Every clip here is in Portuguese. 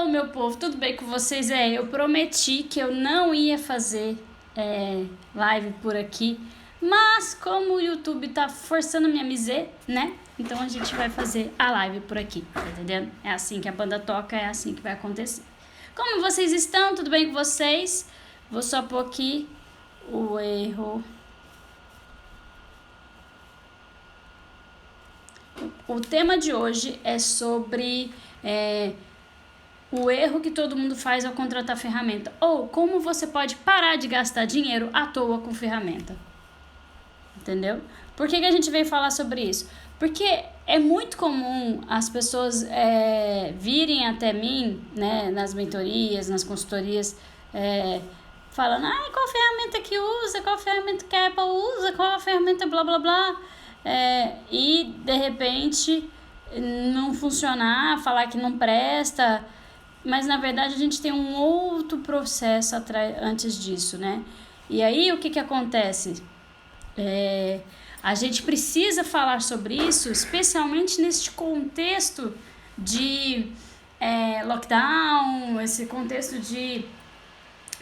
meu povo, tudo bem com vocês? Eu prometi que eu não ia fazer live por aqui, mas como o YouTube tá forçando minha miser, né? Então a gente vai fazer a live por aqui, tá entendendo? É assim que a banda toca, é assim que vai acontecer. Como vocês estão? Tudo bem com vocês? Vou só pôr aqui o erro. O tema de hoje é sobre o erro que todo mundo faz ao contratar ferramenta, ou como você pode parar de gastar dinheiro à toa com ferramenta. Entendeu? Por que a gente veio falar sobre isso? Porque é muito comum as pessoas virem até mim, né, nas mentorias, nas consultorias, falando, qual ferramenta que usa, qual ferramenta que a Apple usa, qual a ferramenta blá blá blá, e de repente não funcionar, falar que não presta, mas na verdade a gente tem um outro processo antes disso, né? E aí o que acontece? A gente precisa falar sobre isso, especialmente neste contexto de lockdown, esse contexto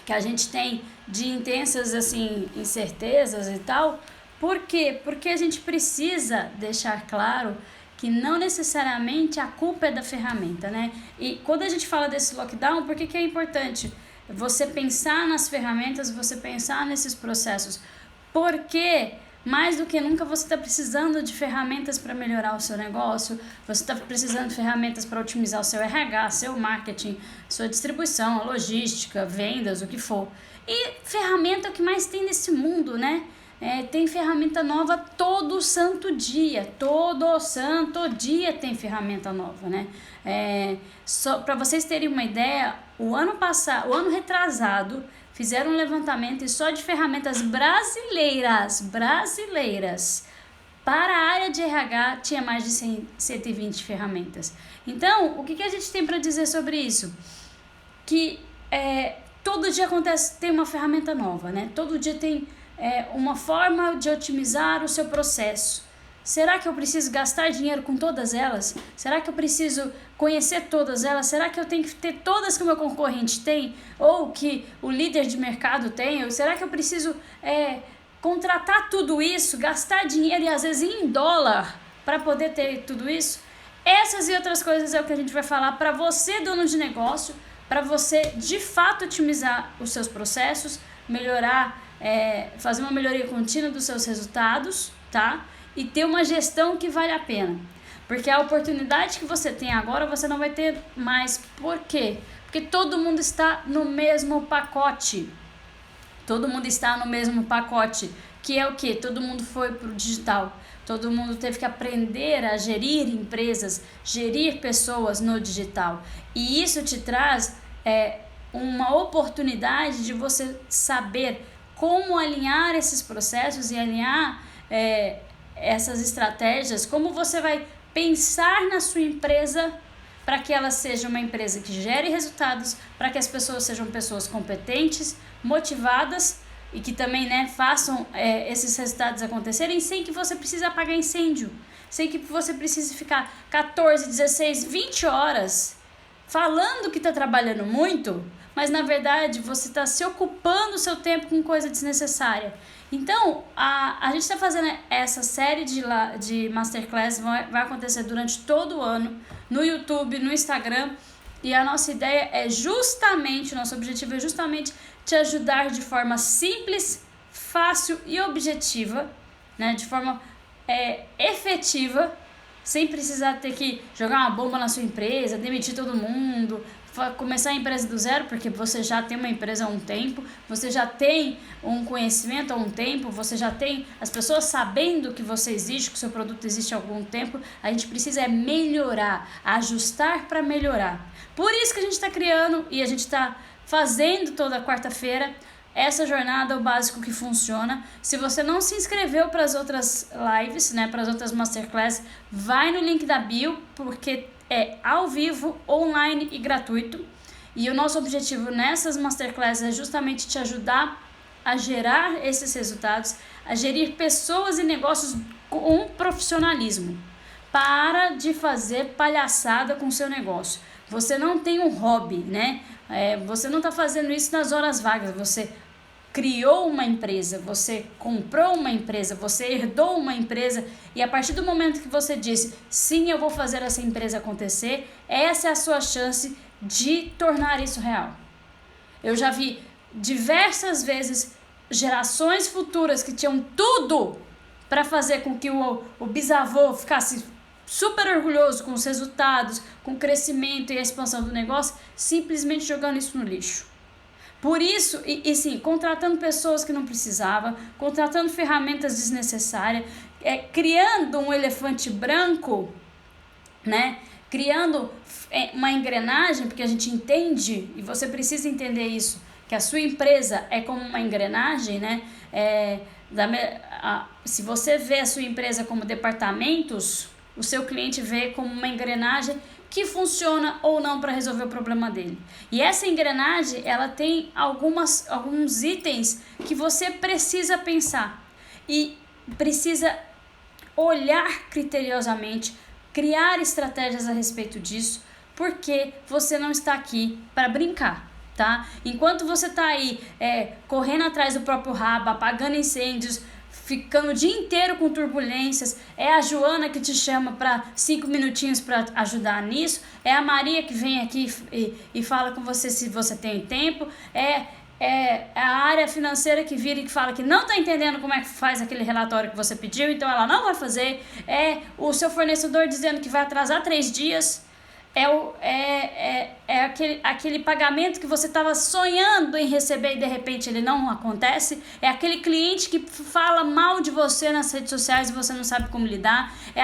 que a gente tem de intensas assim, incertezas e tal. Por quê? Porque a gente precisa deixar claro que não necessariamente a culpa é da ferramenta, né? E quando a gente fala desse lockdown, por que é importante você pensar nas ferramentas, você pensar nesses processos? Porque mais do que nunca você está precisando de ferramentas para melhorar o seu negócio, você está precisando de ferramentas para otimizar o seu RH, seu marketing, sua distribuição, a logística, vendas, o que for. E ferramenta é o que mais tem nesse mundo, né? Tem ferramenta nova todo santo dia tem ferramenta nova, né? Só para vocês terem uma ideia, o ano retrasado, fizeram um levantamento e só de ferramentas brasileiras para a área de RH tinha mais de 120 ferramentas. Então, o que a gente tem para dizer sobre isso? Que todo dia tem uma ferramenta nova, né? Todo dia tem uma forma de otimizar o seu processo. Será que eu preciso gastar dinheiro com todas elas? Será que eu preciso conhecer todas elas? Será que eu tenho que ter todas que o meu concorrente tem? Ou que o líder de mercado tem? Ou será que eu preciso contratar tudo isso, gastar dinheiro e às vezes em dólar para poder ter tudo isso? Essas e outras coisas é o que a gente vai falar para você, dono de negócio, para você de fato otimizar os seus processos, melhorar, fazer uma melhoria contínua dos seus resultados, tá? E ter uma gestão que vale a pena. Porque a oportunidade que você tem agora, você não vai ter mais. Por quê? Porque todo mundo está no mesmo pacote. Todo mundo está no mesmo pacote. Que é o quê? Todo mundo foi para o digital. Todo mundo teve que aprender a gerir empresas, gerir pessoas no digital. E isso te traz uma oportunidade de você saber como alinhar esses processos e alinhar essas estratégias, como você vai pensar na sua empresa para que ela seja uma empresa que gere resultados, para que as pessoas sejam pessoas competentes, motivadas e que também façam esses resultados acontecerem sem que você precise apagar incêndio, sem que você precise ficar 14, 16, 20 horas falando que está trabalhando muito, mas na verdade você está se ocupando o seu tempo com coisa desnecessária. Então, a gente está fazendo essa série de masterclass, vai acontecer durante todo o ano, no YouTube, no Instagram, e a nossa ideia o nosso objetivo é justamente te ajudar de forma simples, fácil e objetiva, né, de forma efetiva, sem precisar ter que jogar uma bomba na sua empresa, demitir todo mundo, começar a empresa do zero, porque você já tem uma empresa há um tempo, você já tem um conhecimento há um tempo, você já tem as pessoas sabendo que você existe, que o seu produto existe há algum tempo. A gente precisa melhorar, ajustar para melhorar. Por isso que a gente está criando e a gente está fazendo toda quarta-feira essa jornada, o básico que funciona. Se você não se inscreveu para as outras lives, né, para as outras masterclass, vai no link da bio, porque é ao vivo, online e gratuito. E o nosso objetivo nessas masterclass é justamente te ajudar a gerar esses resultados, a gerir pessoas e negócios com profissionalismo. Para de fazer palhaçada com o seu negócio. Você não tem um hobby, né? Você não está fazendo isso nas horas vagas. Você criou uma empresa, você comprou uma empresa, você herdou uma empresa, e a partir do momento que você disse, sim, eu vou fazer essa empresa acontecer, essa é a sua chance de tornar isso real. Eu já vi diversas vezes gerações futuras que tinham tudo para fazer com que o bisavô ficasse super orgulhoso com os resultados, com o crescimento e a expansão do negócio, simplesmente jogando isso no lixo. Por isso, e sim, contratando pessoas que não precisavam, contratando ferramentas desnecessárias, criando um elefante branco, né? Criando uma engrenagem, porque a gente entende, e você precisa entender isso, que a sua empresa é como uma engrenagem, né? Se você vê a sua empresa como departamentos, o seu cliente vê como uma engrenagem que funciona ou não para resolver o problema dele. E essa engrenagem, ela tem alguns itens que você precisa pensar e precisa olhar criteriosamente, criar estratégias a respeito disso, porque você não está aqui para brincar, tá? Enquanto você está aí correndo atrás do próprio rabo, apagando incêndios, ficando o dia inteiro com turbulências, é a Joana que te chama para 5 minutinhos para ajudar nisso, é a Maria que vem aqui e fala com você se você tem tempo, é a área financeira que vira e que fala que não está entendendo como é que faz aquele relatório que você pediu, então ela não vai fazer, é o seu fornecedor dizendo que vai atrasar 3 dias, aquele pagamento que você estava sonhando em receber e de repente ele não acontece, é aquele cliente que fala mal de você nas redes sociais e você não sabe como lidar, é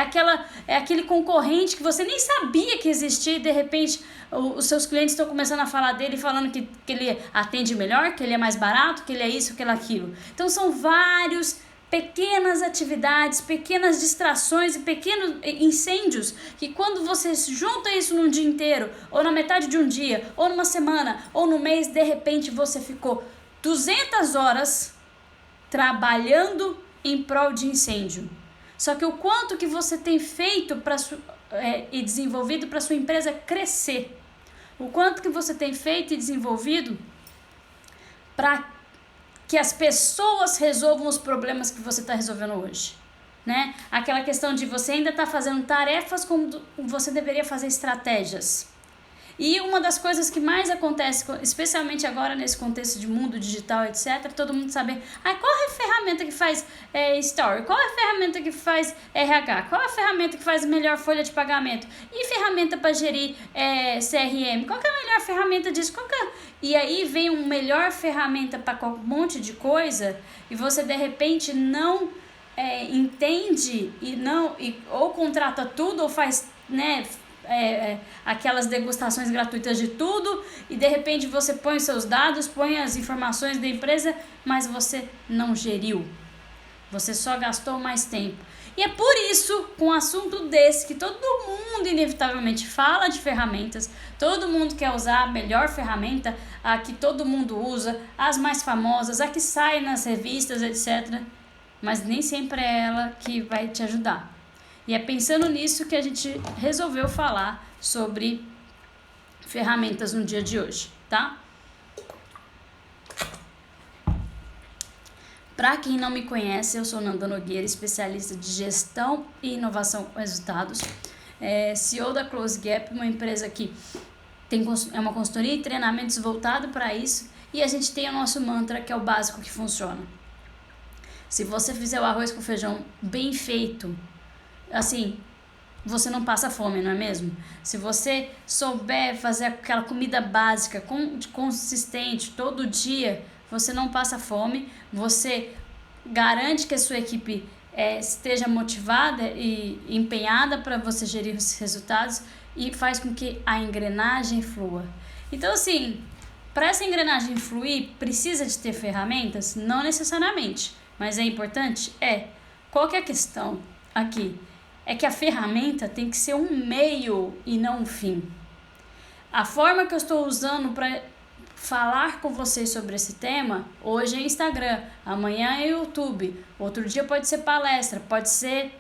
aquele concorrente que você nem sabia que existia e de repente os seus clientes estão começando a falar dele, falando que ele atende melhor, que ele é mais barato, que ele é isso, que ele é aquilo. Então são vários pequenas atividades, pequenas distrações e pequenos incêndios que quando você junta isso num dia inteiro, ou na metade de um dia, ou numa semana, ou no mês, de repente você ficou 200 horas trabalhando em prol de incêndio. Só que o quanto que você tem feito e desenvolvido para sua empresa crescer, o quanto que você tem feito e desenvolvido para que as pessoas resolvam os problemas que você está resolvendo hoje, né? Aquela questão de você ainda está fazendo tarefas como você deveria fazer estratégias. E uma das coisas que mais acontece, especialmente agora nesse contexto de mundo digital, etc., todo mundo sabe, qual é a ferramenta que faz Story? Qual é a ferramenta que faz RH? Qual é a ferramenta que faz melhor folha de pagamento? E ferramenta para gerir CRM? Qual que é a melhor ferramenta disso? E aí vem uma melhor ferramenta para um monte de coisa e você de repente não entende ou contrata tudo ou faz, né, aquelas degustações gratuitas de tudo e de repente você põe os seus dados, põe as informações da empresa, mas você não geriu, você só gastou mais tempo. E é por isso, com um assunto desse, que todo mundo inevitavelmente fala de ferramentas, todo mundo quer usar a melhor ferramenta, a que todo mundo usa, as mais famosas, a que sai nas revistas, etc. Mas nem sempre é ela que vai te ajudar. E é pensando nisso que a gente resolveu falar sobre ferramentas no dia de hoje, tá? Para quem não me conhece, eu sou Nanda Nogueira, especialista de gestão e inovação com resultados, CEO da Close Gap, uma empresa que é uma consultoria e treinamentos voltado para isso, e a gente tem o nosso mantra, que é o básico que funciona. Se você fizer o arroz com feijão bem feito, assim, você não passa fome, não é mesmo? Se você souber fazer aquela comida básica, consistente, todo dia, você não passa fome, você garante que a sua equipe esteja motivada e empenhada para você gerir os resultados e faz com que a engrenagem flua. Então, assim, para essa engrenagem fluir, precisa de ter ferramentas? Não necessariamente, mas é importante? Qual que é a questão aqui? É que a ferramenta tem que ser um meio e não um fim. A forma que eu estou usando para falar com vocês sobre esse tema, hoje é Instagram, amanhã é YouTube, outro dia pode ser palestra, pode ser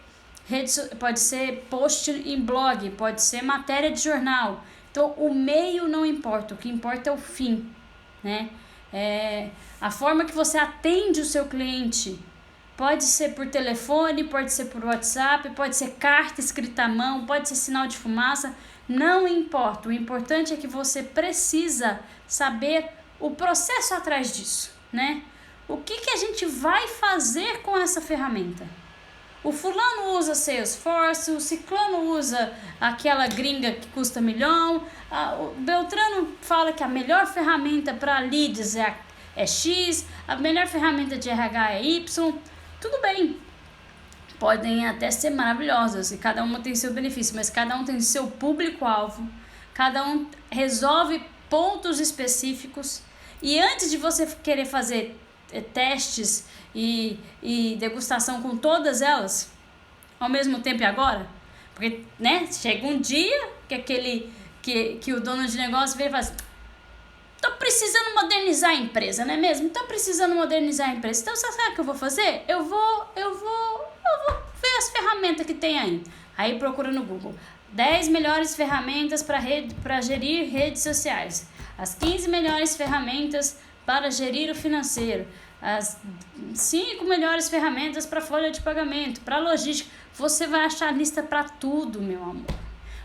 post em blog, pode ser matéria de jornal. Então, o meio não importa, o que importa é o fim, né? A forma que você atende o seu cliente pode ser por telefone, pode ser por WhatsApp, pode ser carta escrita à mão, pode ser sinal de fumaça, não importa. O importante é que você precisa saber o processo atrás disso, né? O que a gente vai fazer com essa ferramenta? O fulano usa Salesforce, o ciclano usa aquela gringa que custa $1 milhão, o Beltrano fala que a melhor ferramenta para leads é X, a melhor ferramenta de RH é Y. Tudo bem, podem até ser maravilhosas e cada uma tem seu benefício, mas cada um tem seu público-alvo, cada um resolve pontos específicos. E antes de você querer fazer testes e degustação com todas elas ao mesmo tempo e agora, porque, né, chega um dia que o dono de negócio vem e fala assim, tô precisando modernizar a empresa, não é mesmo? Tô precisando modernizar a empresa. Então, sabe o que eu vou fazer? Eu vou ver as ferramentas que tem aí. Aí procura no Google 10 melhores ferramentas para gerir redes sociais, as 15 melhores ferramentas para gerir o financeiro, as 5 melhores ferramentas para folha de pagamento, para logística. Você vai achar lista para tudo, meu amor.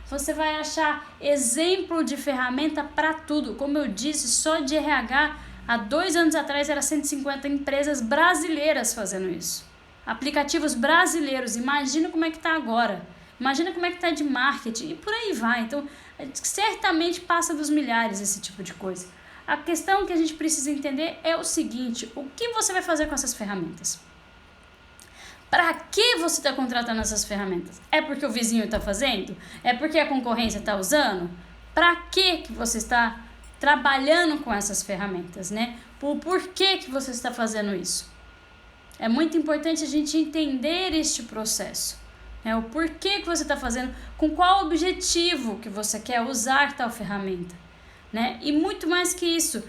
Você vai achar exemplo de ferramenta para tudo. Como eu disse, só de RH, há 2 anos atrás, era 150 empresas brasileiras fazendo isso. Aplicativos brasileiros. Imagina como é que está agora. Imagina como é que está de marketing. E por aí vai. Então, certamente passa dos milhares esse tipo de coisa. A questão que a gente precisa entender é o seguinte: o que você vai fazer com essas ferramentas? Para que você está contratando essas ferramentas? É porque o vizinho está fazendo? É porque a concorrência está usando? Para que você está trabalhando com essas ferramentas, né? O porquê que você está fazendo isso? É muito importante a gente entender este processo, né? O porquê que você está fazendo, com qual objetivo que você quer usar tal ferramenta, né? E muito mais que isso,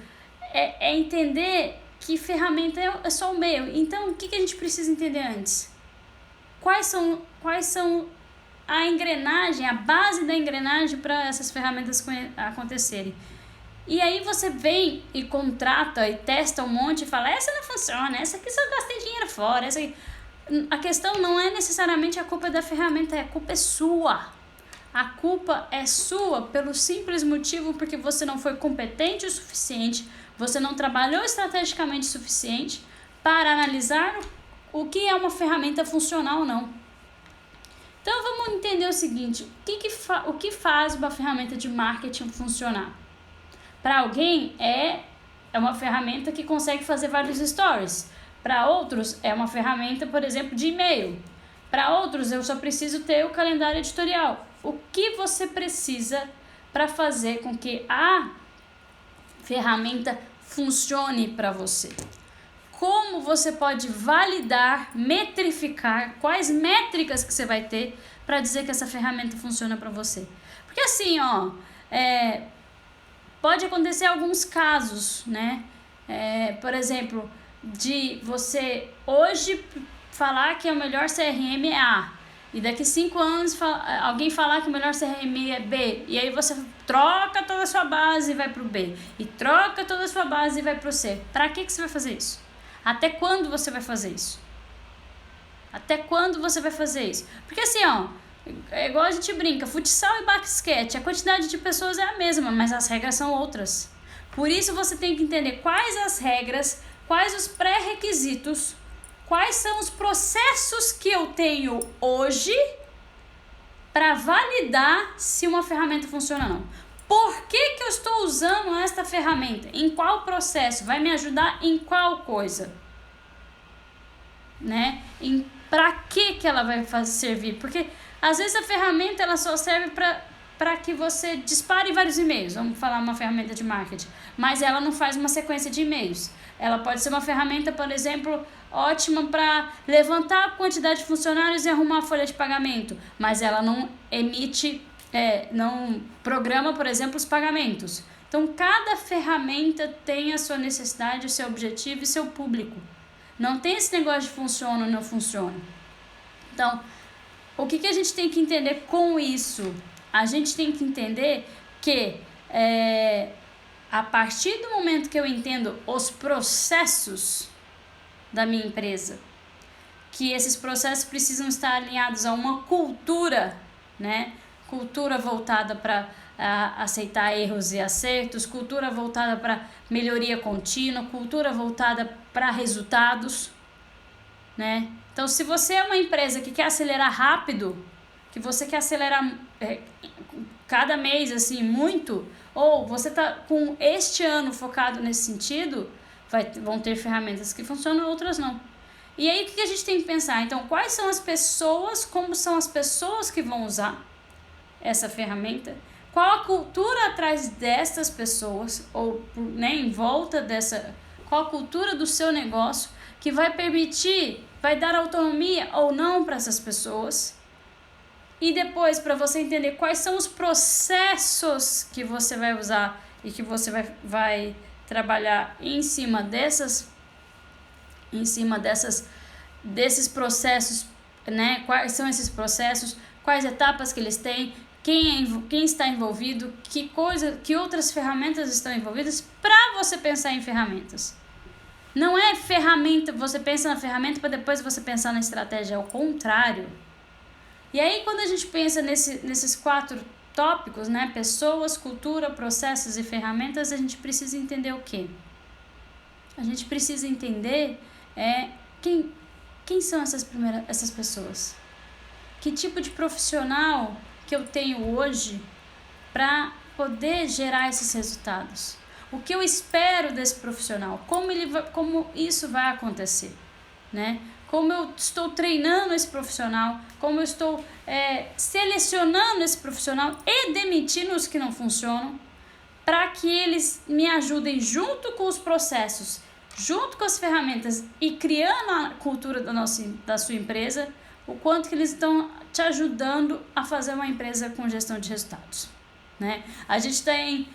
é entender que ferramenta é só o meio. Então, o que a gente precisa entender antes? Quais são a engrenagem, a base da engrenagem para essas ferramentas acontecerem? E aí você vem e contrata e testa um monte e fala, essa não funciona, essa aqui só gastei dinheiro fora, essa aqui... A questão não é necessariamente a culpa da ferramenta, a culpa é sua. A culpa é sua pelo simples motivo porque você não foi competente o suficiente, você não trabalhou estrategicamente o suficiente para analisar o que é uma ferramenta funcional ou não. Então vamos entender o seguinte, o que faz uma ferramenta de marketing funcionar? Para alguém é uma ferramenta que consegue fazer vários stories. Para outros é uma ferramenta, por exemplo, de e-mail. Para outros eu só preciso ter o calendário editorial. O que você precisa para fazer com que a ferramenta funcione para você? Como você pode validar, metrificar, quais métricas que você vai ter para dizer que essa ferramenta funciona para você? Porque assim, pode acontecer alguns casos, né? Por exemplo, de você hoje falar que o melhor CRM é A, e daqui 5 anos alguém falar que o melhor CRM é B, e aí você troca toda a sua base e vai para o B, e troca toda a sua base e vai para o C. Para que você vai fazer isso? Até quando você vai fazer isso? Até quando você vai fazer isso? Porque assim, é igual a gente brinca, futsal e basquete, a quantidade de pessoas é a mesma, mas as regras são outras. Por isso você tem que entender quais as regras, quais os pré-requisitos, quais são os processos que eu tenho hoje para validar se uma ferramenta funciona ou não. Por que eu estou usando esta ferramenta? Em qual processo? Vai me ajudar em qual coisa? Né? Para que ela vai servir? Porque às vezes a ferramenta ela só serve para que você dispare vários e-mails. Vamos falar uma ferramenta de marketing. Mas ela não faz uma sequência de e-mails. Ela pode ser uma ferramenta, por exemplo, ótima para levantar a quantidade de funcionários e arrumar a folha de pagamento. Mas ela não emite... não programa, por exemplo, os pagamentos. Então, cada ferramenta tem a sua necessidade, o seu objetivo e seu público. Não tem esse negócio de funciona ou não funciona. Então, o que a gente tem que entender com isso? A gente tem que entender que a partir do momento que eu entendo os processos da minha empresa, que esses processos precisam estar alinhados a uma cultura, né? Cultura voltada para aceitar erros e acertos, cultura voltada para melhoria contínua, cultura voltada para resultados, né? Então, se você é uma empresa que quer acelerar rápido, que você quer acelerar cada mês assim muito, ou você está com este ano focado nesse sentido, vão ter ferramentas que funcionam, outras não. E aí o que a gente tem que pensar? Então, quais são as pessoas, como são as pessoas que vão usar essa ferramenta? Qual a cultura atrás dessas pessoas, ou né, em volta dessa, qual a cultura do seu negócio que vai permitir, vai dar autonomia ou não para essas pessoas? E depois, para você entender quais são os processos que você vai usar e que você vai trabalhar em cima desses processos, né? Quais são esses processos, quais etapas que eles têm, quem está envolvido, que outras ferramentas estão envolvidas, para você pensar em ferramentas. Não é ferramenta, você pensa na ferramenta para depois você pensar na estratégia, é o contrário. E aí, quando a gente pensa nesses 4 tópicos, né? Pessoas, cultura, processos e ferramentas, a gente precisa entender o quê? A gente precisa entender quem são essas pessoas. Que tipo de profissional que eu tenho hoje para poder gerar esses resultados? O que eu espero desse profissional? Como isso vai acontecer, né? Como eu estou treinando esse profissional, como eu estou selecionando esse profissional e demitindo os que não funcionam, para que eles me ajudem junto com os processos, junto com as ferramentas e criando a cultura da sua empresa, o quanto que eles estão te ajudando a fazer uma empresa com gestão de resultados, né? A gente tem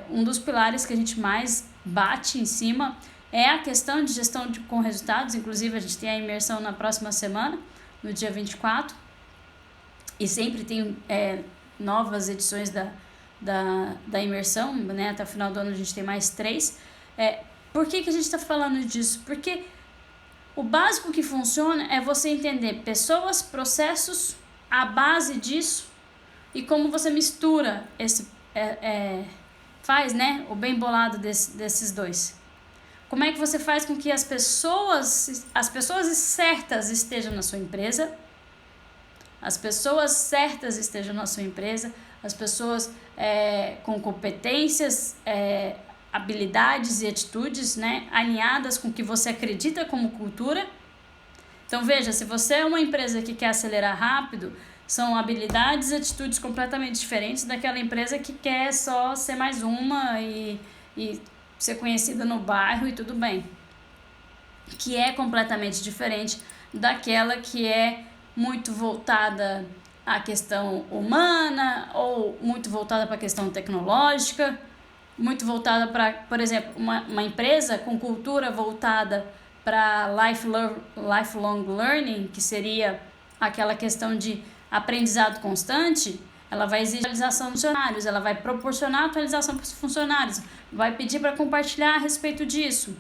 um dos pilares que a gente mais bate em cima é a questão de gestão com resultados. Inclusive, a gente tem a imersão na próxima semana, no dia 24. E sempre tem novas edições da imersão, né? Até o final do ano a gente tem mais 3. Por que a gente está falando disso? Porque o básico que funciona é você entender pessoas, processos, a base disso e como você mistura faz, né, o bem bolado desses dois. Como é que você faz com que as pessoas certas estejam na sua empresa, as pessoas certas estejam na sua empresa, as pessoas com competências, habilidades e atitudes, né, alinhadas com o que você acredita como cultura. Então veja, se você é uma empresa que quer acelerar rápido, são habilidades e atitudes completamente diferentes daquela empresa que quer só ser mais uma e ser conhecida no bairro e tudo bem. Que é completamente diferente daquela que é muito voltada à questão humana ou muito voltada para a questão tecnológica, muito voltada para, por exemplo, uma empresa com cultura voltada para lifelong learning, que seria aquela questão de aprendizado constante. Ela vai exigir atualização dos funcionários, ela vai proporcionar atualização para os funcionários, vai pedir para compartilhar a respeito disso.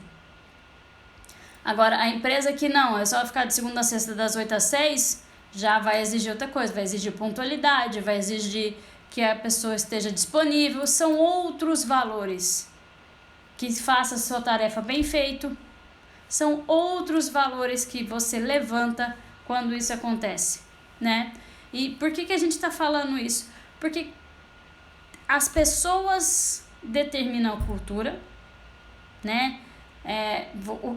Agora, a empresa que não, é só ficar de segunda a sexta das 8 às 6, já vai exigir outra coisa, vai exigir pontualidade, vai exigir que a pessoa esteja disponível, são outros valores. Que faça a sua tarefa bem feito, são outros valores que você levanta quando isso acontece, né? E por que a gente está falando isso? Porque as pessoas determinam a cultura, né?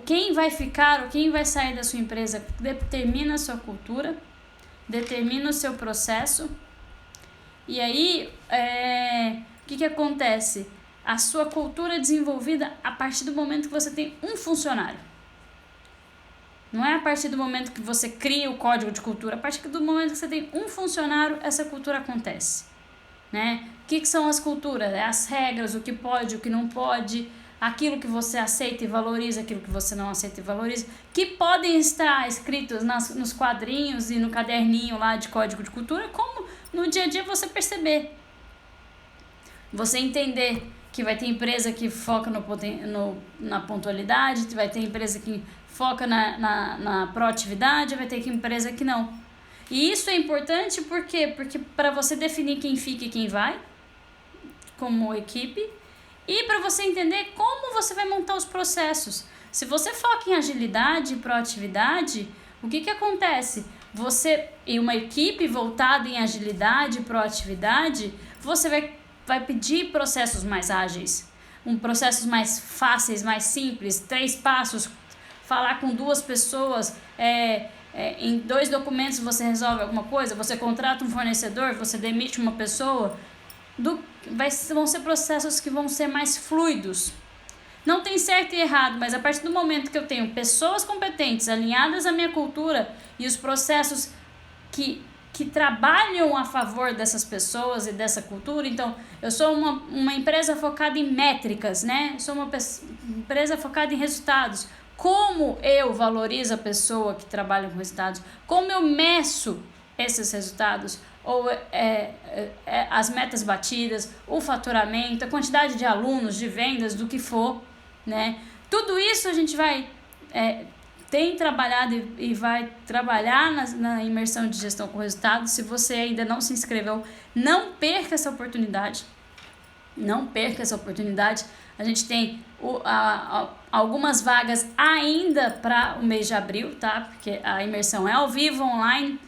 Quem vai ficar, ou quem vai sair da sua empresa determina a sua cultura, determina o seu processo. E aí, o que acontece? A sua cultura é desenvolvida a partir do momento que você tem um funcionário. Não é a partir do momento que você cria o código de cultura, a partir do momento que você tem um funcionário, essa cultura acontece, né? O que são as culturas? As regras, o que pode, o que não pode, aquilo que você aceita e valoriza, aquilo que você não aceita e valoriza, que podem estar escritos nos quadrinhos e no caderninho lá de código de cultura, como no dia a dia você perceber. Você entender que vai ter empresa que foca na pontualidade, vai ter empresa que foca na proatividade, vai ter empresa que não. E isso é importante por quê? Porque para você definir quem fica e quem vai, como equipe, e para você entender como você vai montar os processos. Se você foca em agilidade e proatividade, o que acontece? Você, em uma equipe voltada em agilidade e proatividade, você vai pedir processos mais ágeis, processos mais fáceis, mais simples, 3 passos, falar com 2 pessoas, em 2 documentos você resolve alguma coisa, você contrata um fornecedor, você demite uma pessoa, vão ser processos que vão ser mais fluidos. Não tem certo e errado, mas a partir do momento que eu tenho pessoas competentes, alinhadas à minha cultura e os processos que trabalham a favor dessas pessoas e dessa cultura, então eu sou uma empresa focada em métricas, né? Eu sou uma empresa focada em resultados. Como eu valorizo a pessoa que trabalha com resultados? Como eu meço esses resultados? Ou as metas batidas, o faturamento, a quantidade de alunos, de vendas, do que for, né? Tudo isso a gente tem trabalhado e vai trabalhar na imersão de gestão com resultados. Se você ainda não se inscreveu, não perca essa oportunidade. Não perca essa oportunidade. A gente tem algumas vagas ainda para o mês de abril, tá? Porque a imersão é ao vivo, online,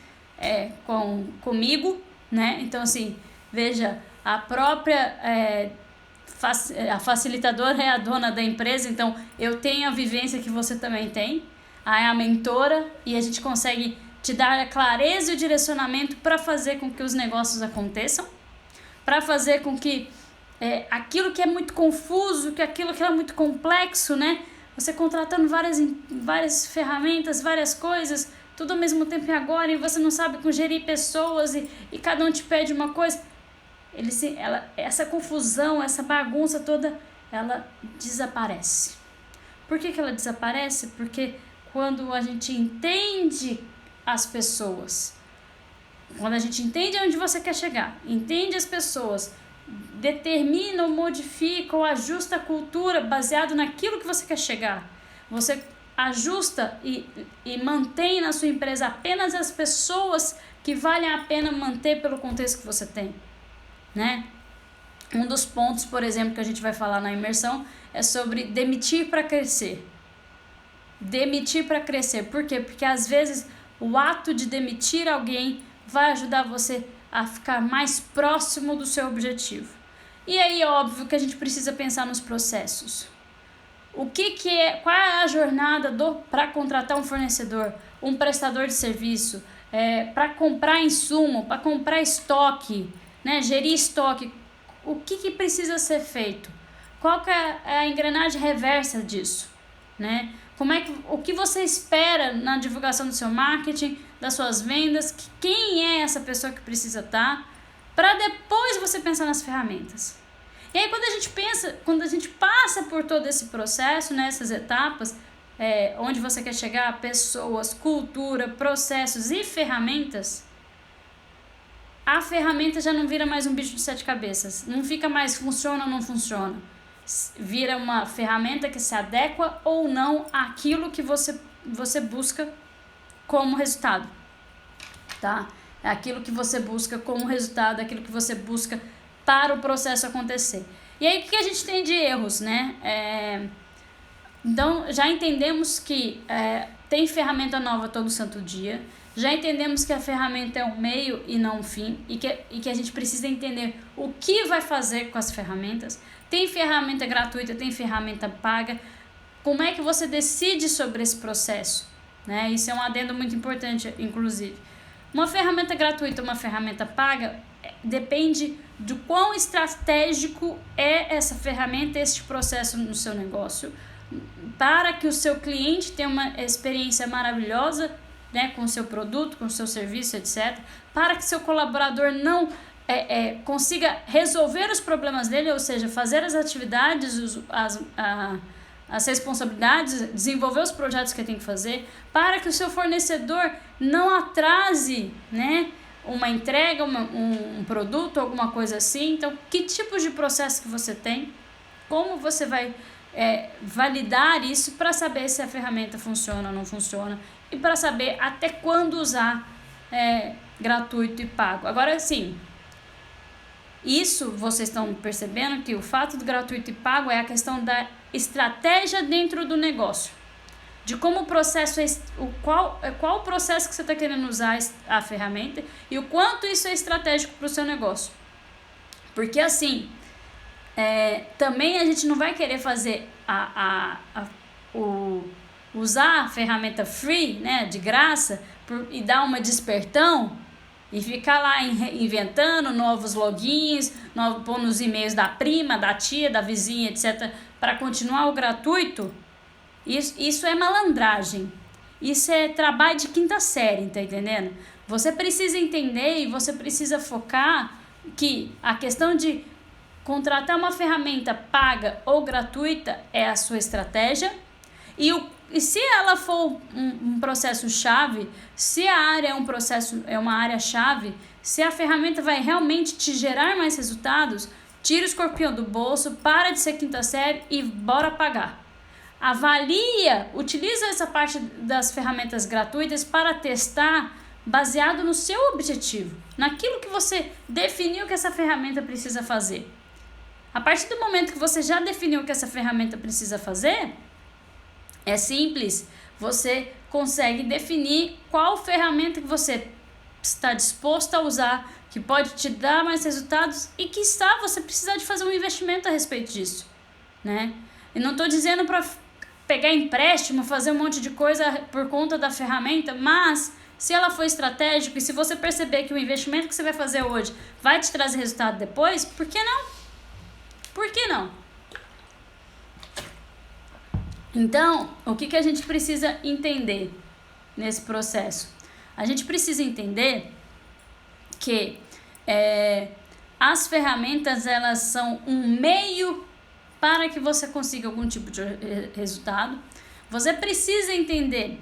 comigo, né? Então, assim, veja, a própria a facilitadora é a dona da empresa, então eu tenho a vivência que você também tem, a mentora, e a gente consegue te dar a clareza e o direcionamento para fazer com que os negócios aconteçam, para fazer com que aquilo que é muito confuso, que aquilo que é muito complexo, né? Você contratando várias ferramentas, várias coisas, tudo ao mesmo tempo e agora, e você não sabe como gerir pessoas e cada um te pede uma coisa. Essa confusão, essa bagunça toda, ela desaparece. Por que ela desaparece? Porque quando a gente entende as pessoas, quando a gente entende onde você quer chegar, entende as pessoas, determina ou modifica ou ajusta a cultura baseado naquilo que você quer chegar, você ajusta e mantém na sua empresa apenas as pessoas que valem a pena manter pelo contexto que você tem, né? Um dos pontos, por exemplo, que a gente vai falar na imersão é sobre demitir para crescer. Demitir para crescer. Por quê? Porque às vezes o ato de demitir alguém vai ajudar você a ficar mais próximo do seu objetivo. E aí, óbvio que a gente precisa pensar nos processos. Qual é a jornada para contratar um fornecedor, um prestador de serviço, para comprar insumo, para comprar estoque, né, gerir estoque? O que precisa ser feito? Qual que é a engrenagem reversa disso, né? O que você espera na divulgação do seu marketing, das suas vendas, quem é essa pessoa que precisa estar, para depois você pensar nas ferramentas. E aí quando a gente passa por todo esse processo, nessas etapas, onde você quer chegar, pessoas, cultura, processos e ferramentas, a ferramenta já não vira mais um bicho de 7 cabeças, não fica mais funciona ou não funciona. Vira uma ferramenta que se adequa ou não àquilo que você busca como resultado, tá? É aquilo que você busca como resultado, aquilo que você busca para o processo acontecer. E aí, o que a gente tem de erros, né? Então, já entendemos que tem ferramenta nova todo santo dia, já entendemos que a ferramenta é um meio e não um fim, e que a gente precisa entender o que vai fazer com as ferramentas. Tem ferramenta gratuita, tem ferramenta paga. Como é que você decide sobre esse processo, né? Isso é um adendo muito importante, inclusive. Uma ferramenta gratuita, uma ferramenta paga, depende de quão estratégico é essa ferramenta, este processo no seu negócio, para que o seu cliente tenha uma experiência maravilhosa, né, com o seu produto, com o seu serviço, etc. Para que seu colaborador não consiga resolver os problemas dele, ou seja, fazer as atividades, as responsabilidades, desenvolver os projetos que tem que fazer, para que o seu fornecedor não atrase, né, uma entrega, um produto, alguma coisa assim. Então, que tipo de processo que você tem? Como você vai validar isso para saber se a ferramenta funciona ou não funciona e para saber até quando usar gratuito e pago. Agora, sim, isso vocês estão percebendo que o fato do gratuito e pago é a questão da estratégia dentro do negócio. De como o processo qual o processo que você está querendo usar a ferramenta e o quanto isso é estratégico para o seu negócio. Porque assim, também a gente não vai querer fazer usar a ferramenta free, né, de graça, e dar uma despertão e ficar lá inventando novos logins, pondo os e-mails da prima, da tia, da vizinha, etc., para continuar o gratuito. Isso é malandragem. Isso é trabalho de quinta série, tá entendendo? Você precisa entender e você precisa focar que a questão de contratar uma ferramenta paga ou gratuita é a sua estratégia. E se ela for um processo-chave, se a área é uma área-chave, se a ferramenta vai realmente te gerar mais resultados, tira o escorpião do bolso, para de ser quinta série e bora pagar. Avalia, utiliza essa parte das ferramentas gratuitas para testar baseado no seu objetivo, naquilo que você definiu que essa ferramenta precisa fazer. A partir do momento que você já definiu o que essa ferramenta precisa fazer, é simples, você consegue definir qual ferramenta que você está disposto a usar, que pode te dar mais resultados e que você precisar de fazer um investimento a respeito disso, né? E não estou dizendo para pegar empréstimo, fazer um monte de coisa por conta da ferramenta, mas se ela for estratégica e se você perceber que o investimento que você vai fazer hoje vai te trazer resultado depois, por que não? Por que não? Então, o que a gente precisa entender nesse processo? A gente precisa entender que as ferramentas, elas são um meio para que você consiga algum tipo de resultado. Você precisa entender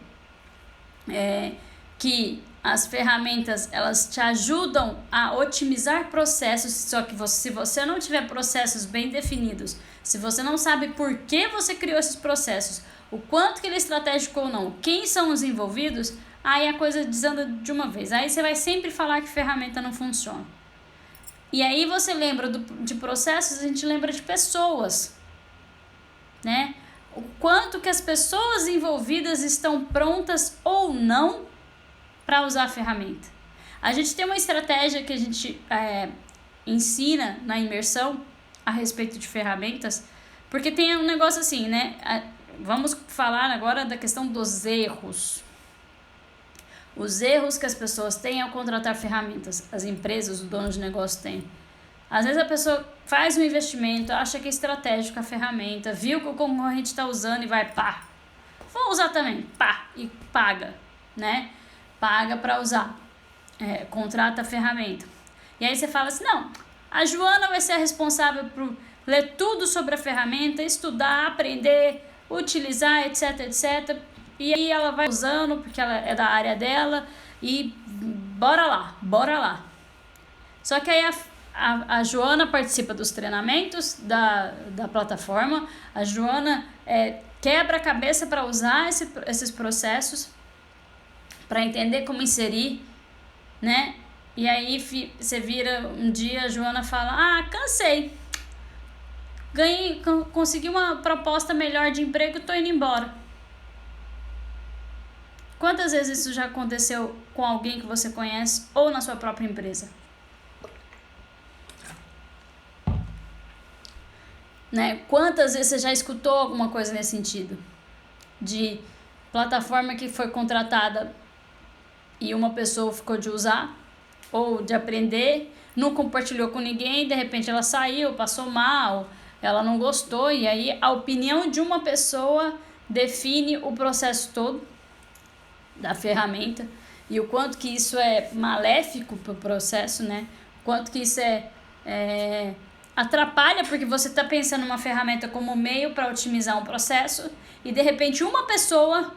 que as ferramentas, elas te ajudam a otimizar processos, só que se você não tiver processos bem definidos, se você não sabe por que você criou esses processos, o quanto que ele é estratégico ou não, quem são os envolvidos, aí a coisa desanda de uma vez. Aí você vai sempre falar que ferramenta não funciona. E aí você lembra de processos, a gente lembra de pessoas, né? O quanto que as pessoas envolvidas estão prontas ou não para usar a ferramenta. A gente tem uma estratégia que a gente ensina na imersão a respeito de ferramentas, porque tem um negócio assim, né? Vamos falar agora da questão dos erros. Os erros que as pessoas têm ao contratar ferramentas, as empresas, os donos de negócio têm. Às vezes a pessoa faz um investimento, acha que é estratégico a ferramenta, viu que o concorrente está usando e vai, pá, vou usar também, pá, e paga, né? Paga para usar, contrata a ferramenta. E aí você fala assim, não, a Joana vai ser a responsável por ler tudo sobre a ferramenta, estudar, aprender, utilizar, etc, etc. E aí ela vai usando, porque ela é da área dela, e bora lá. Só que aí a Joana participa dos treinamentos da plataforma, a Joana quebra a cabeça para usar esses processos, para entender como inserir, né? E aí você vira um dia, a Joana fala, cansei, consegui uma proposta melhor de emprego, tô indo embora. Quantas vezes isso já aconteceu com alguém que você conhece ou na sua própria empresa? Né? Quantas vezes você já escutou alguma coisa nesse sentido? De plataforma que foi contratada e uma pessoa ficou de usar ou de aprender, não compartilhou com ninguém, de repente ela saiu, passou mal, ela não gostou, e aí a opinião de uma pessoa define o processo todo da ferramenta e o quanto que isso é maléfico para o processo, né? O quanto que isso atrapalha, porque você está pensando numa ferramenta como meio para otimizar um processo e de repente uma pessoa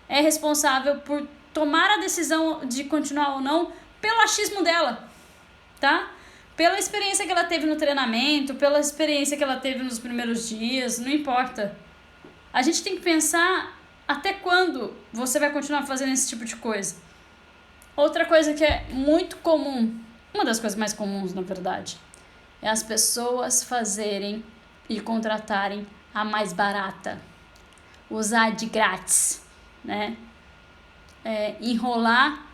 é responsável por tomar a decisão de continuar ou não pelo achismo dela, tá? Pela experiência que ela teve no treinamento, pela experiência que ela teve nos primeiros dias, não importa. A gente tem que pensar até quando você vai continuar fazendo esse tipo de coisa. Outra coisa que é muito comum, uma das coisas mais comuns, na verdade, é as pessoas fazerem e contratarem a mais barata. Usar de grátis, né? Enrolar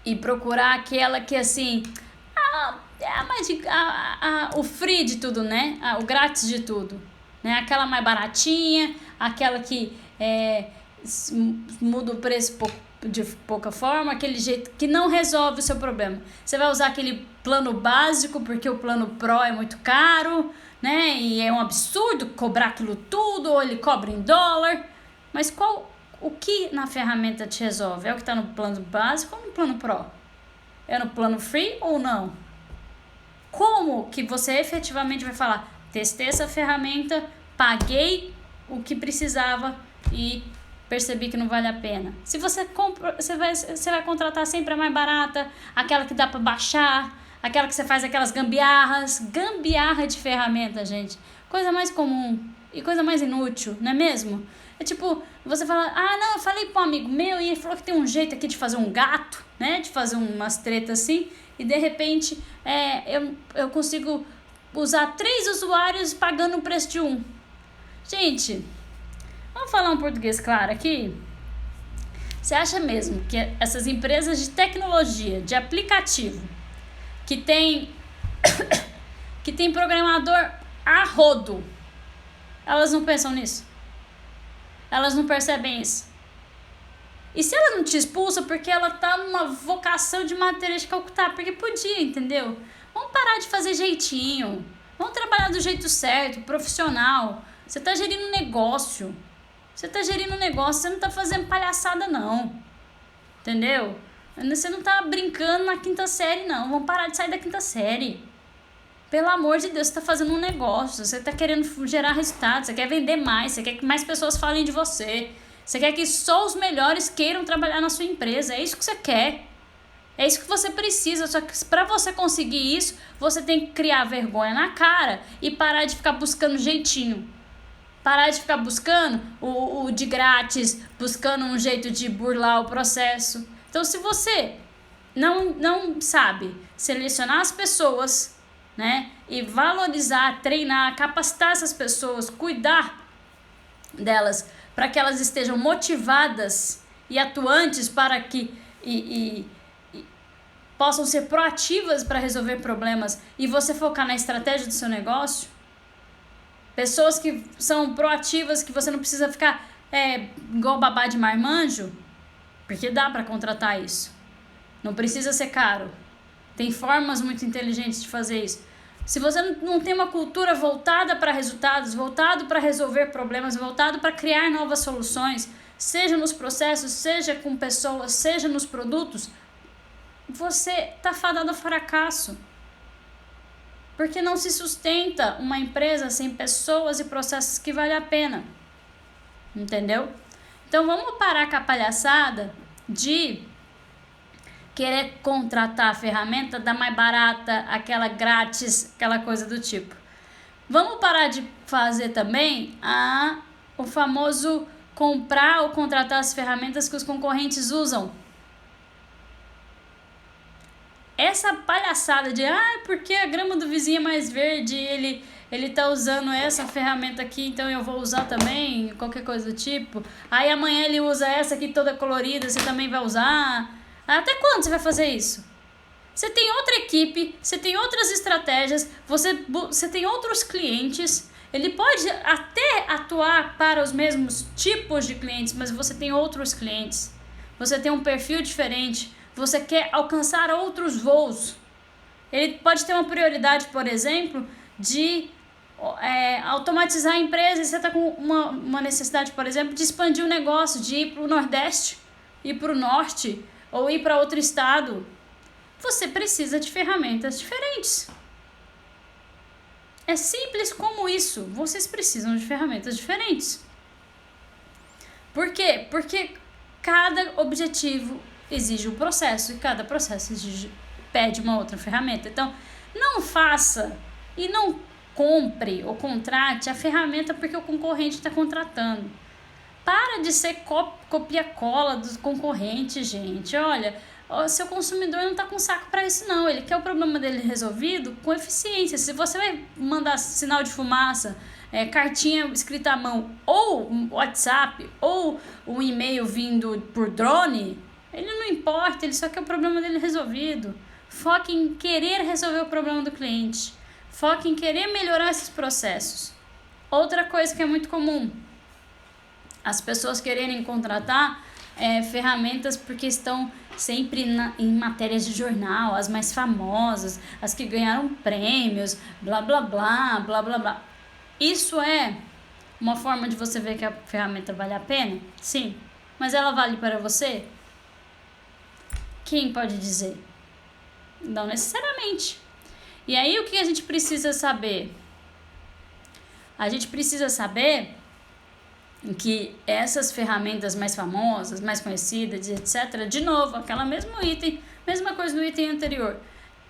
e procurar aquela que, assim, o free de tudo, né? O grátis de tudo, né? Aquela mais baratinha, aquela que muda o preço de pouca forma, aquele jeito que não resolve o seu problema. Você vai usar aquele plano básico porque o plano Pro é muito caro, né? E é um absurdo cobrar aquilo tudo, ou ele cobra em dólar. Mas o que na ferramenta te resolve? É o que está no plano básico ou no plano Pro? É no plano free ou não? Como que você efetivamente vai falar? Testei essa ferramenta, paguei o que precisava e percebi que não vale a pena. Se você compra, você vai contratar sempre a mais barata, aquela que dá para baixar, aquela que você faz aquelas gambiarra de ferramenta, gente. Coisa mais comum e coisa mais inútil, não é mesmo? É tipo, você fala, não, eu falei pro amigo meu e ele falou que tem um jeito aqui de fazer um gato, né? De fazer umas tretas assim, e de repente eu consigo usar 3 usuários pagando o preço de um. Gente, vamos falar um português claro aqui? Você acha mesmo que essas empresas de tecnologia, de aplicativo, que tem programador a rodo, elas não pensam nisso? Elas não percebem isso? E se ela não te expulsa porque ela tá numa vocação de Maria de Calcutá? Porque podia, entendeu? Vamos parar de fazer jeitinho. Vamos trabalhar do jeito certo, profissional. Você tá gerindo um negócio. Você não tá fazendo palhaçada, não. Entendeu? Você não tá brincando na 5ª série, não. Vamos parar de sair da 5ª série. Pelo amor de Deus, você tá fazendo um negócio. Você tá querendo gerar resultados. Você quer vender mais. Você quer que mais pessoas falem de você. Você quer que só os melhores queiram trabalhar na sua empresa. É isso que você quer. É isso que você precisa. Só que para você conseguir isso, você tem que criar vergonha na cara e parar de ficar buscando jeitinho. Parar de ficar buscando o de grátis, buscando um jeito de burlar o processo. Então, se você não sabe selecionar as pessoas, né, e valorizar, treinar, capacitar essas pessoas, cuidar delas, para que elas estejam motivadas e atuantes para que e possam ser proativas para resolver problemas e você focar na estratégia do seu negócio, pessoas que são proativas, que você não precisa ficar igual babá de marmanjo, porque dá para contratar isso. Não precisa ser caro. Tem formas muito inteligentes de fazer isso. Se você não tem uma cultura voltada para resultados, voltado para resolver problemas, voltado para criar novas soluções, seja nos processos, seja com pessoas, seja nos produtos, você está fadado ao fracasso. Porque não se sustenta uma empresa sem pessoas e processos que vale a pena. Entendeu? Então vamos parar com a palhaçada de querer contratar a ferramenta da mais barata, aquela grátis, aquela coisa do tipo. Vamos parar de fazer também o famoso comprar ou contratar as ferramentas que os concorrentes usam. Essa palhaçada de porque a grama do vizinho é mais verde, ele tá usando essa ferramenta aqui, então eu vou usar também, qualquer coisa do tipo. Aí amanhã ele usa essa aqui toda colorida, você também vai usar. Até quando você vai fazer isso? Você tem outra equipe, você tem outras estratégias, você tem outros clientes. Ele pode até atuar para os mesmos tipos de clientes, mas você tem outros clientes. Você tem um perfil diferente. Você quer alcançar outros voos. Ele pode ter uma prioridade, por exemplo, de automatizar a empresa. E você está com uma necessidade, por exemplo, de expandir o negócio, de ir para o Nordeste, ir para o Norte ou ir para outro estado. Você precisa de ferramentas diferentes. É simples como isso. Vocês precisam de ferramentas diferentes. Por quê? Porque cada objetivo exige um processo e cada processo pede uma outra ferramenta. Então, não faça e não compre ou contrate a ferramenta porque o concorrente está contratando. Para de ser copia-cola dos concorrentes, gente. Olha, o seu consumidor não está com saco para isso, não. Ele quer o problema dele resolvido com eficiência. Se você vai mandar sinal de fumaça, cartinha escrita à mão, ou WhatsApp, ou um e-mail vindo por drone, ele não importa, ele só quer o problema dele resolvido. Foque em querer resolver o problema do cliente. Foque em querer melhorar esses processos. Outra coisa que é muito comum, as pessoas quererem contratar ferramentas porque estão sempre em matérias de jornal, as mais famosas, as que ganharam prêmios, blá blá blá, blá blá blá. Isso é uma forma de você ver que a ferramenta vale a pena? Sim. Mas ela vale para você? Quem pode dizer? Não necessariamente. E aí o que a gente precisa saber? A gente precisa saber que essas ferramentas mais famosas, mais conhecidas, etc., de novo, aquela mesmo item, mesma coisa do item anterior,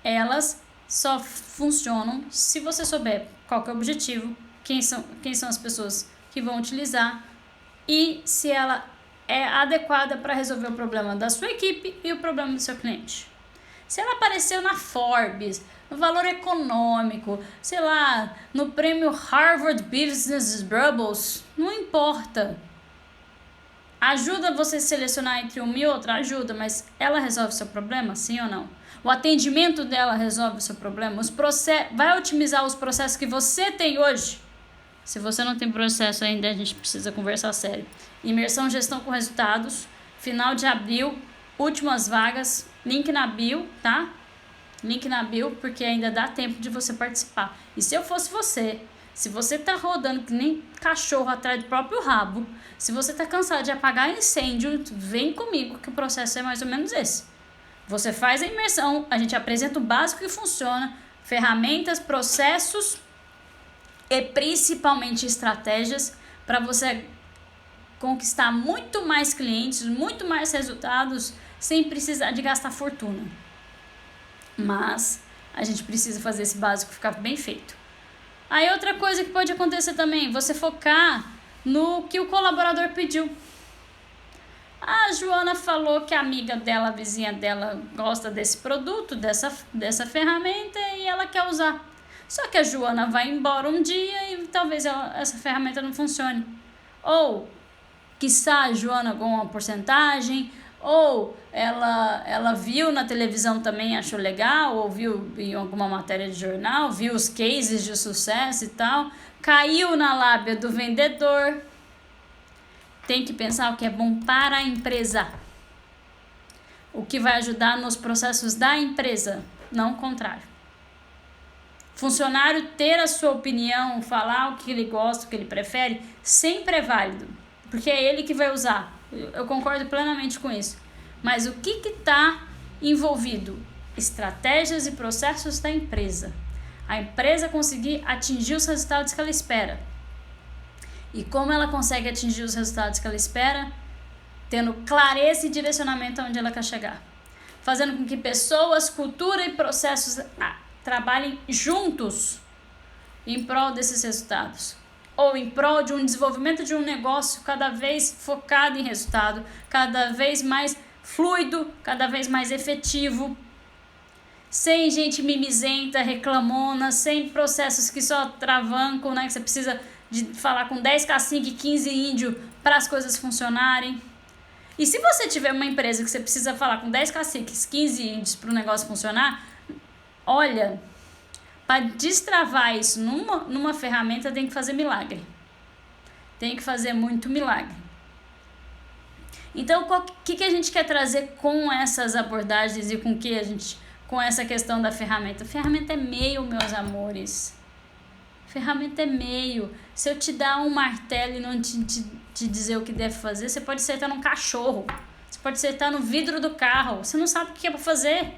elas só funcionam se você souber qual que é o objetivo, quem são as pessoas que vão utilizar e se ela é adequada para resolver o problema da sua equipe e o problema do seu cliente. Se ela apareceu na Forbes, no Valor Econômico, sei lá, no prêmio Harvard Business Bubbles, não importa. Ajuda você a selecionar entre uma e outra? Ajuda, mas ela resolve o seu problema, sim ou não? O atendimento dela resolve o seu problema? Vai otimizar os processos que você tem hoje? Se você não tem processo ainda, a gente precisa conversar sério. Imersão Gestão com Resultados, final de abril, últimas vagas, link na bio, tá? Link na bio, porque ainda dá tempo de você participar. E se eu fosse você, se você tá rodando que nem cachorro atrás do próprio rabo, se você tá cansado de apagar incêndio, vem comigo que o processo é mais ou menos esse. Você faz a imersão, a gente apresenta o básico que funciona, ferramentas, processos e principalmente estratégias para você conquistar muito mais clientes, muito mais resultados, sem precisar de gastar fortuna. Mas a gente precisa fazer esse básico ficar bem feito. Aí outra coisa que pode acontecer também, você focar no que o colaborador pediu. A Joana falou que a amiga dela, a vizinha dela, gosta desse produto, dessa ferramenta e ela quer usar. Só que a Joana vai embora um dia e talvez essa ferramenta não funcione. Ou, quiçá a Joana ganhou uma porcentagem, ou ela viu na televisão também, achou legal, ou viu em alguma matéria de jornal, viu os cases de sucesso e tal, caiu na lábia do vendedor. Tem que pensar o que é bom para a empresa, o que vai ajudar nos processos da empresa, não o contrário. Funcionário ter a sua opinião, falar o que ele gosta, o que ele prefere, sempre é válido, porque é ele que vai usar. Eu concordo plenamente com isso. Mas o que está envolvido? Estratégias e processos da empresa. A empresa conseguir atingir os resultados que ela espera. E como ela consegue atingir os resultados que ela espera? Tendo clareza e direcionamento aonde ela quer chegar. Fazendo com que pessoas, cultura e processos trabalhem juntos em prol desses resultados. Ou em prol de um desenvolvimento de um negócio cada vez focado em resultado, cada vez mais fluido, cada vez mais efetivo, sem gente mimizenta, reclamona, sem processos que só travancam, né? Que você precisa de falar com 10 caciques e 15 índios para as coisas funcionarem. E se você tiver uma empresa que você precisa falar com 10 caciques, 15 índios para o negócio funcionar, olha, para destravar isso numa ferramenta tem que fazer milagre. Tem que fazer muito milagre. Então, o que a gente quer trazer com essas abordagens e com essa questão da ferramenta? Ferramenta é meio, meus amores. Ferramenta é meio. Se eu te dar um martelo e não te dizer o que deve fazer, você pode acertar num cachorro. Você pode acertar no vidro do carro. Você não sabe o que é para fazer.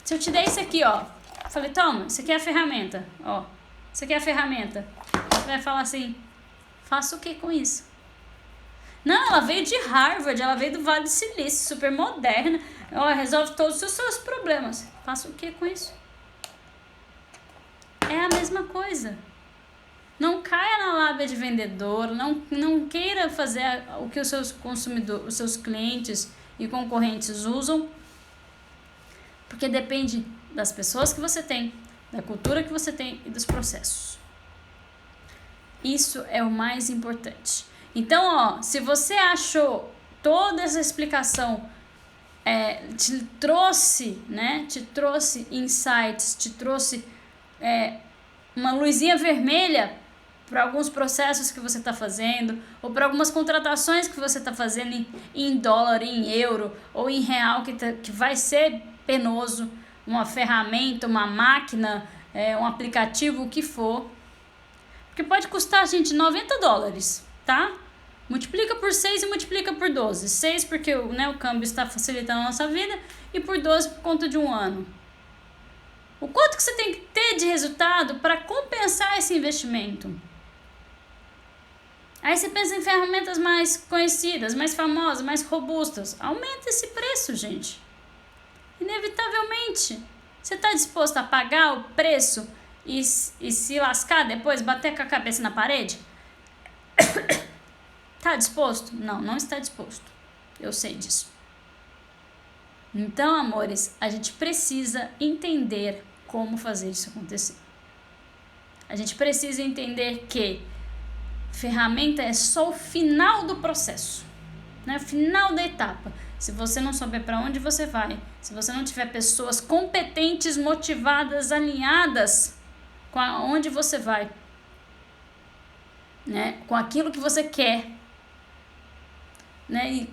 Se eu te der isso aqui, ó. Falei, toma, isso aqui é a ferramenta. Ó, isso aqui é a ferramenta. Você vai falar assim, faça o que com isso? Não, ela veio de Harvard, ela veio do Vale do Silício, super moderna, ela resolve todos os seus problemas. Faça o que com isso? É a mesma coisa. Não caia na lábia de vendedor, não queira fazer o que os seus consumidores, os seus clientes e concorrentes usam, porque depende das pessoas que você tem, da cultura que você tem e dos processos. Isso é o mais importante. Então, se você achou toda essa explicação te trouxe insights, te trouxe uma luzinha vermelha para alguns processos que você está fazendo, ou para algumas contratações que você está fazendo em dólar, em euro, ou em real, que vai ser penoso, uma ferramenta, uma máquina, um aplicativo, o que for. Porque pode custar, gente, $90, tá? Multiplica por 6 e multiplica por 12. 6 porque o câmbio está facilitando a nossa vida, e por 12 por conta de um ano. O quanto que você tem que ter de resultado para compensar esse investimento? Aí você pensa em ferramentas mais conhecidas, mais famosas, mais robustas. Aumenta esse preço, gente. Inevitavelmente. Você está disposto a pagar o preço e se lascar depois, bater com a cabeça na parede? Está disposto? Não, não está disposto. Eu sei disso. Então, amores, a gente precisa entender como fazer isso acontecer. A gente precisa entender que ferramenta é só o final do processo, né? O final da etapa. Se você não souber para onde você vai, se você não tiver pessoas competentes, motivadas, alinhadas com onde você vai, né? Com aquilo que você quer, né? E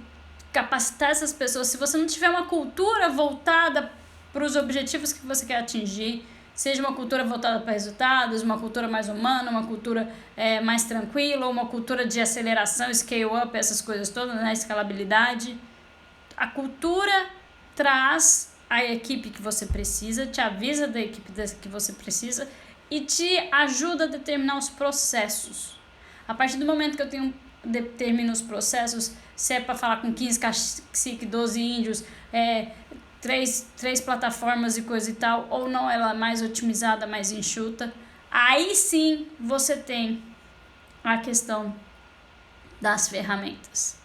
capacitar essas pessoas. Se você não tiver uma cultura voltada para os objetivos que você quer atingir, seja uma cultura voltada para resultados, uma cultura mais humana, uma cultura mais tranquila, uma cultura de aceleração, scale up, essas coisas todas, né? Escalabilidade. A cultura traz a equipe que você precisa, te avisa da equipe que você precisa e te ajuda a determinar os processos. A partir do momento que eu determino os processos, se é para falar com 15 caciques, 12 índios, três plataformas e coisa e tal, ou não, ela é mais otimizada, mais enxuta, aí sim você tem a questão das ferramentas.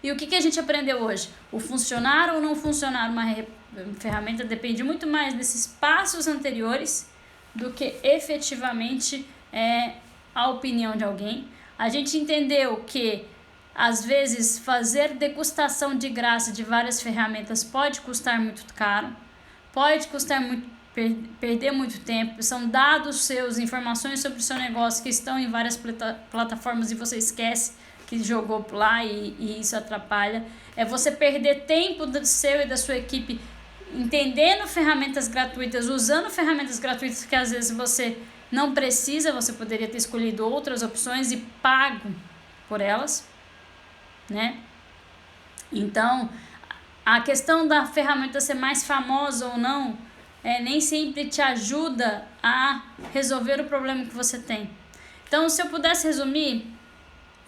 E o que a gente aprendeu hoje? O funcionar ou não funcionar uma ferramenta depende muito mais desses passos anteriores do que efetivamente a opinião de alguém. A gente entendeu que às vezes fazer degustação de graça de várias ferramentas pode custar muito caro, pode custar muito, perder muito tempo. São dados seus, informações sobre o seu negócio que estão em várias plataformas e você esquece que jogou lá e isso atrapalha. É você perder tempo do seu e da sua equipe entendendo ferramentas gratuitas, usando ferramentas gratuitas que às vezes você não precisa, você poderia ter escolhido outras opções e pago por elas, né? Então, a questão da ferramenta ser mais famosa ou não, nem sempre te ajuda a resolver o problema que você tem. Então, se eu pudesse resumir,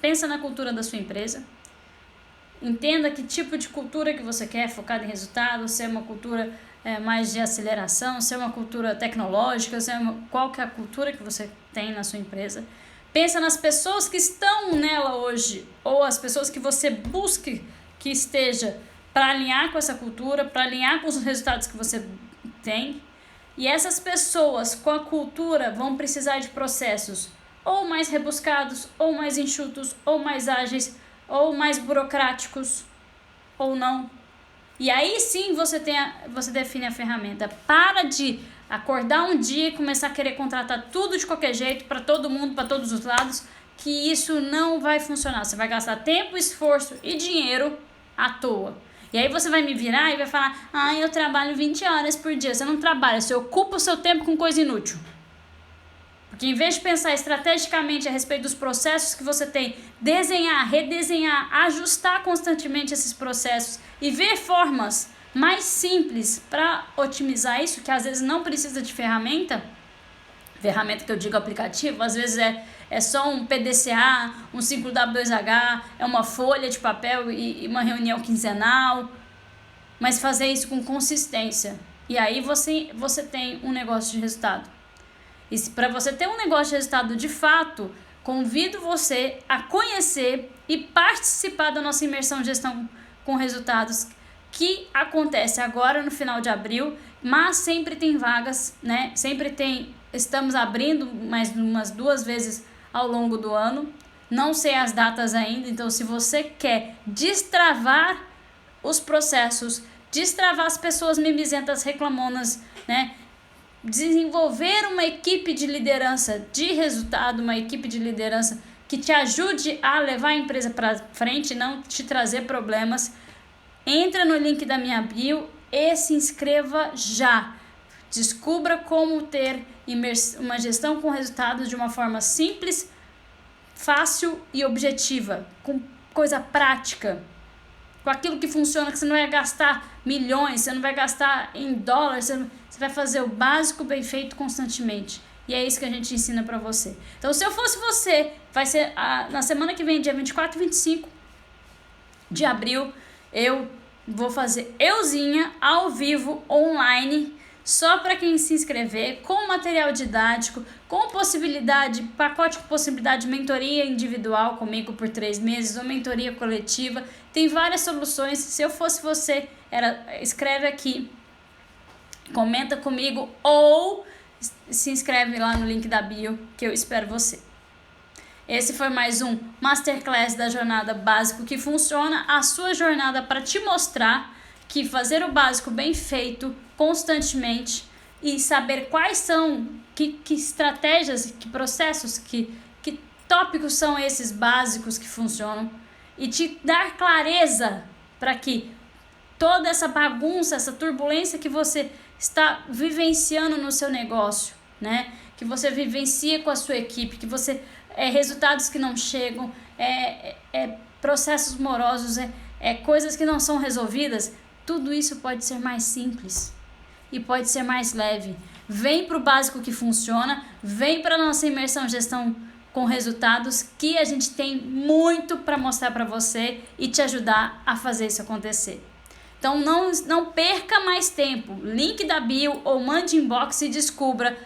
pensa na cultura da sua empresa, entenda que tipo de cultura que você quer, focada em resultados, se é uma cultura mais de aceleração, se é uma cultura tecnológica, qual que é a cultura que você tem na sua empresa. Pensa nas pessoas que estão nela hoje, ou as pessoas que você busque que esteja para alinhar com essa cultura, para alinhar com os resultados que você tem. E essas pessoas com a cultura vão precisar de processos ou mais rebuscados, ou mais enxutos, ou mais ágeis, ou mais burocráticos, ou não. E aí sim você define a ferramenta. Para de acordar um dia e começar a querer contratar tudo de qualquer jeito, para todo mundo, para todos os lados, que isso não vai funcionar. Você vai gastar tempo, esforço e dinheiro à toa. E aí você vai me virar e vai falar, eu trabalho 20 horas por dia. Você não trabalha, você ocupa o seu tempo com coisa inútil. Porque em vez de pensar estrategicamente a respeito dos processos que você tem, desenhar, redesenhar, ajustar constantemente esses processos e ver formas mais simples para otimizar isso, que às vezes não precisa de ferramenta, Ferramenta que eu digo aplicativo, às vezes é só um PDCA, um 5W2H, é uma folha de papel e uma reunião quinzenal, mas fazer isso com consistência. E aí você tem um negócio de resultado. E para você ter um negócio de resultado de fato, convido você a conhecer e participar da nossa imersão de gestão com resultados, que acontece agora no final de abril, mas sempre tem vagas, né? Estamos abrindo mais umas 2 vezes ao longo do ano. Não sei as datas ainda, então se você quer destravar os processos, destravar as pessoas mimizentas, reclamonas, né? Desenvolver uma equipe de liderança de resultado, uma equipe de liderança que te ajude a levar a empresa para frente, não te trazer problemas, entra no link da minha bio e se inscreva já. Descubra como ter uma gestão com resultados de uma forma simples, fácil e objetiva, com coisa prática, com aquilo que funciona, que você não vai gastar milhões, você não vai gastar em dólares, você vai fazer o básico bem feito constantemente. E é isso que a gente ensina pra você. Então, se eu fosse você, vai ser na semana que vem, dia 24 e 25 de abril, eu vou fazer euzinha, ao vivo, online, só para quem se inscrever, com material didático, com pacote com possibilidade de mentoria individual comigo por 3 meses, ou mentoria coletiva. Tem várias soluções. Se eu fosse você, escreve aqui, comenta comigo ou se inscreve lá no link da bio, que eu espero você. Esse foi mais um Masterclass da Jornada Básico que Funciona, a sua jornada para te mostrar que fazer o básico bem feito constantemente e saber quais são, que estratégias, que processos, que tópicos são esses básicos que funcionam, e te dar clareza para que toda essa bagunça, essa turbulência que você está vivenciando no seu negócio, né? Que você vivencia com a sua equipe, que você resultados que não chegam, processos morosos, coisas que não são resolvidas, tudo isso pode ser mais simples e pode ser mais leve. Vem para o básico que funciona, vem para a nossa imersão gestão com resultados, que a gente tem muito para mostrar para você e te ajudar a fazer isso acontecer. Então não perca mais tempo, link da bio ou mande inbox e descubra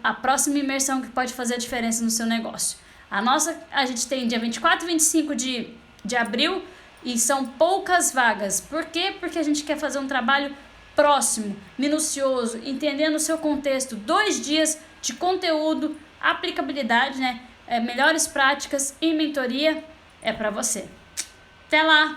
a próxima imersão que pode fazer a diferença no seu negócio. A gente tem dia 24 e 25 de abril e são poucas vagas. Por quê? Porque a gente quer fazer um trabalho próximo, minucioso, entendendo o seu contexto. 2 dias de conteúdo, aplicabilidade, né? Melhores práticas e mentoria é para você. Até lá!